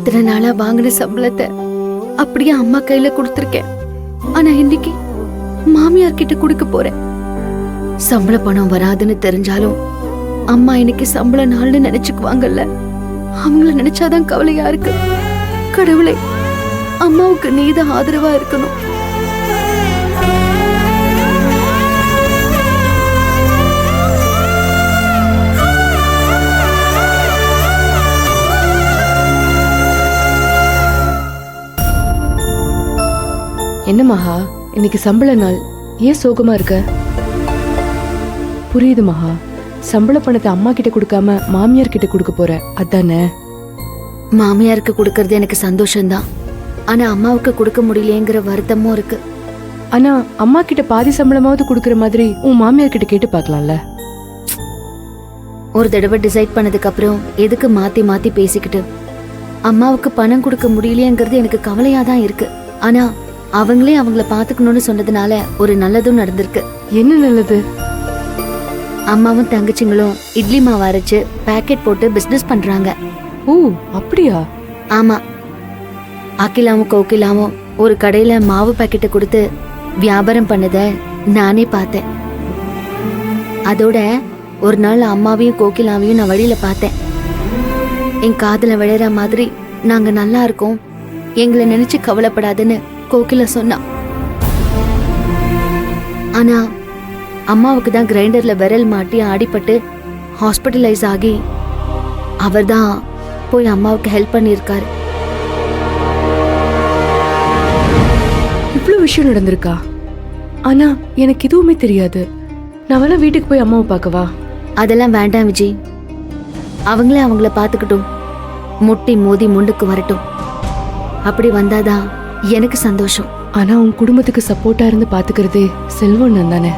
இத்தனை நாளா வாங்கின சம்பளத்தை அப்படியே அம்மா கையில கொடுத்துருக்கேன். ஆனா இன்னைக்கு மாமியார் கிட்ட கொடுக்க போறேன். சம்பள பணம் வராதுன்னு தெரிஞ்சாலும் அம்மா இன்னைக்கு சம்பள நாள்னு நினைச்சுக்குவாங்கல்ல. அவங்கள நினைச்சாதான் கவலையா இருக்கு. கடவுளே, அம்மாவுக்கு நீதான் ஆதரவா இருக்கணும். என்ன மகா, இன்னைக்கு சம்பள நாள், ஏன் சோகமா இருக்க? புரியுது மகா, சம்பள பணத்தை அம்மா கிட்ட கொடுக்காம மாமியார் கிட்ட கொடுக்க போற, அதானே? மாமியாருக்கு கொடுக்கறது எனக்கு சந்தோஷம்தான். ஆனா அம்மாவுக்கு கொடுக்க முடியலங்கிற வருத்தமும் இருக்கு. ஆனா அம்மா கிட்ட பாதி சம்பளமாவது கொடுக்கற மாதிரி உன் மாமியார் கிட்ட கேட்டு பார்க்கலாம்ல. ஒரு தடவை டிசைட் பண்ணதுக்கு அப்புறம் எதுக்கு மாத்தி மாத்தி பேசிக்கிட்டு? அம்மாவுக்கு பணம் கொடுக்க முடியலையேங்கிறது எனக்கு கவலையா தான் இருக்கு. ஆனா அவங்களே அவங்கள பாத்துக்கணும்னு சொன்னதுனால ஒரு நல்லதும் நடந்திருக்கு. என்ன நல்லது? அம்மாவும் தங்கச்சிங்களும் இட்லி மாவு அரைச்சு பேக்கெட் போட்டு பிசினஸ் பண்றாங்க. ஓ, அப்படியா? ஆமா, அகிலாவும் கோகிலாவும் ஒரு கடையில மாவு பாக்கெட்டை கொடுத்து வியாபாரம் பண்ணத நானே பார்த்தேன். அதோட ஒரு நாள் அம்மாவையும் கோகிலாவையும் நான் வழியில பார்த்தேன். என் காதுல விழற மாதிரி நாங்க நல்லா இருக்கோம், எங்களை நினைச்சு கவலைப்படாதுன்னு கோகிலா சொன்னா. ஆனா அம்மாவுக்கு தான் கிரைண்டர்ல விரல் மாட்டி அடிபட்டு ஹாஸ்பிட்டலைஸ் ஆகி அவர்தான் போய் அம்மாவுக்கு ஹெல்ப் பண்ணியிருக்காரு. இவ்வளவு விஷயம் நடந்திருக்கா? ஆனா எனக்கு எதுவுமே தெரியாது. நான் வேணா வீட்டுக்கு போய் அம்மாவை பார்க்கவா? அதெல்லாம் வேண்டாம் விஜய், அவங்களே அவங்கள பாத்துக்கிட்டும், முட்டி மோதி முண்டுக்கு வரட்டும். அப்படி வந்தாதான் எனக்கு சந்தோஷம். ஆனா உன் குடும்பத்துக்கு சப்போர்ட்டா இருந்து பாத்துக்கிறதே செல்வம் தானே?